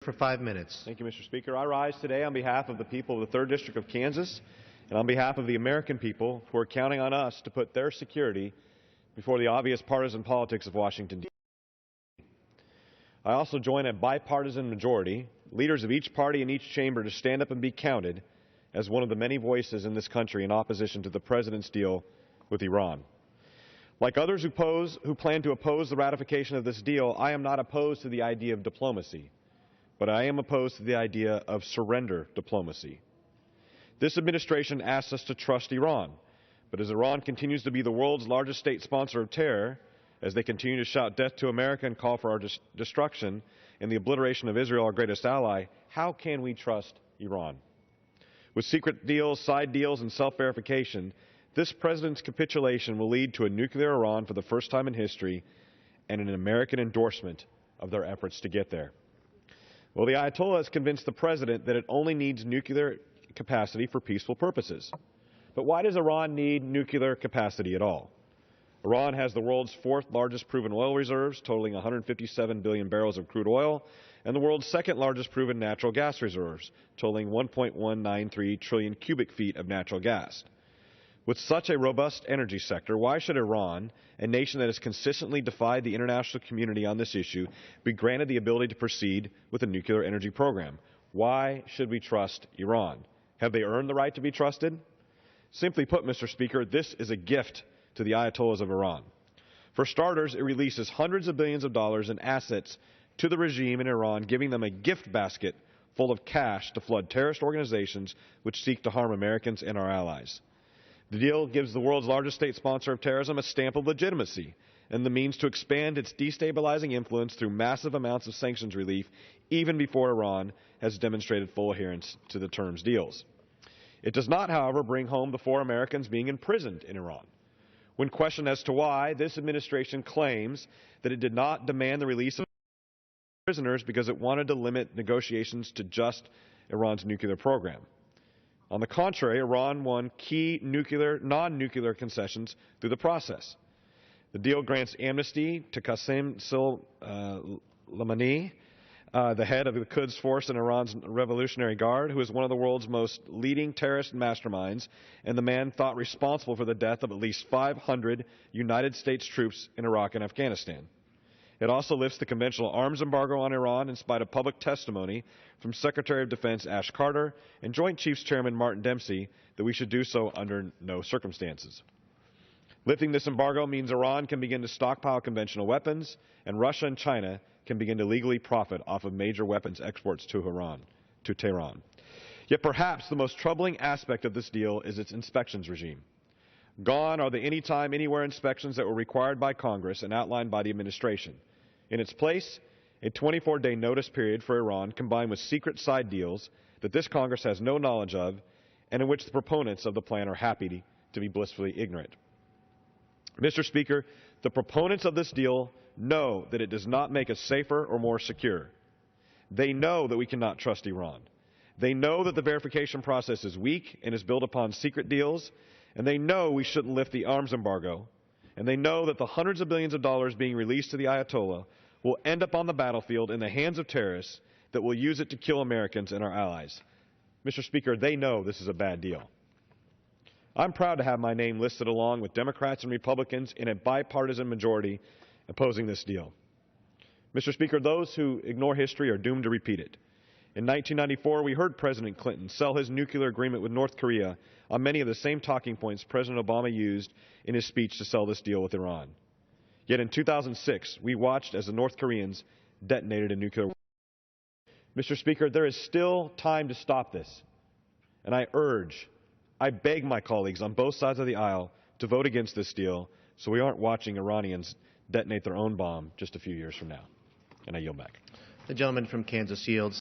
For 5 minutes. Thank you, Mr. Speaker. I rise today on behalf of the people of the 3rd District of Kansas and on behalf of the American people who are counting on us to put their security before the obvious partisan politics of Washington, D.C. I also join a bipartisan majority, leaders of each party in each chamber, to stand up and be counted as one of the many voices in this country in opposition to the President's deal with Iran. Like others who plan to oppose the ratification of this deal, I am not opposed to the idea of diplomacy, but I am opposed to the idea of surrender diplomacy. This administration asks us to trust Iran, but as Iran continues to be the world's largest state sponsor of terror, as they continue to shout death to America and call for our destruction and the obliteration of Israel, our greatest ally, how can we trust Iran? With secret deals, side deals, and self-verification, this president's capitulation will lead to a nuclear Iran for the first time in history and an American endorsement of their efforts to get there. Well, the Ayatollah has convinced the president that it only needs nuclear capacity for peaceful purposes. But why does Iran need nuclear capacity at all? Iran has the world's 4th largest proven oil reserves, totaling 157 billion barrels of crude oil, and the world's 2nd largest proven natural gas reserves, totaling 1.193 trillion cubic feet of natural gas. With such a robust energy sector, why should Iran, a nation that has consistently defied the international community on this issue, be granted the ability to proceed with a nuclear energy program? Why should we trust Iran? Have they earned the right to be trusted? Simply put, Mr. Speaker, this is a gift to the Ayatollahs of Iran. For starters, it releases hundreds of billions of dollars in assets to the regime in Iran, giving them a gift basket full of cash to flood terrorist organizations which seek to harm Americans and our allies. The deal gives the world's largest state sponsor of terrorism a stamp of legitimacy and the means to expand its destabilizing influence through massive amounts of sanctions relief, even before Iran has demonstrated full adherence to the terms deals. It does not, however, bring home the 4 Americans being imprisoned in Iran. When questioned as to why, this administration claims that it did not demand the release of prisoners because it wanted to limit negotiations to just Iran's nuclear program. On the contrary, Iran won key non-nuclear concessions through the process. The deal grants amnesty to Qasem Soleimani, the head of the Quds force in Iran's Revolutionary Guard, who is one of the world's most leading terrorist masterminds and the man thought responsible for the death of at least 500 United States troops in Iraq and Afghanistan. It also lifts the conventional arms embargo on Iran in spite of public testimony from Secretary of Defense Ash Carter and Joint Chiefs Chairman Martin Dempsey that we should do so under no circumstances. Lifting this embargo means Iran can begin to stockpile conventional weapons, and Russia and China can begin to legally profit off of major weapons exports to Tehran. Yet perhaps the most troubling aspect of this deal is its inspections regime. Gone are the anytime, anywhere inspections that were required by Congress and outlined by the administration. In its place, a 24-day notice period for Iran combined with secret side deals that this Congress has no knowledge of and in which the proponents of the plan are happy to be blissfully ignorant. Mr. Speaker, the proponents of this deal know that it does not make us safer or more secure. They know that we cannot trust Iran. They know that the verification process is weak and is built upon secret deals, and they know we shouldn't lift the arms embargo, and they know that the hundreds of billions of dollars being released to the Ayatollah will end up on the battlefield in the hands of terrorists that will use it to kill Americans and our allies. Mr. Speaker, they know this is a bad deal. I'm proud to have my name listed along with Democrats and Republicans in a bipartisan majority opposing this deal. Mr. Speaker, those who ignore history are doomed to repeat it. In 1994, we heard President Clinton sell his nuclear agreement with North Korea on many of the same talking points President Obama used in his speech to sell this deal with Iran. Yet in 2006, we watched as the North Koreans detonated a nuclear weapon. Mr. Speaker, there is still time to stop this, and I beg my colleagues on both sides of the aisle to vote against this deal so we aren't watching Iranians detonate their own bomb just a few years from now. And I yield back. The gentleman from Kansas yields.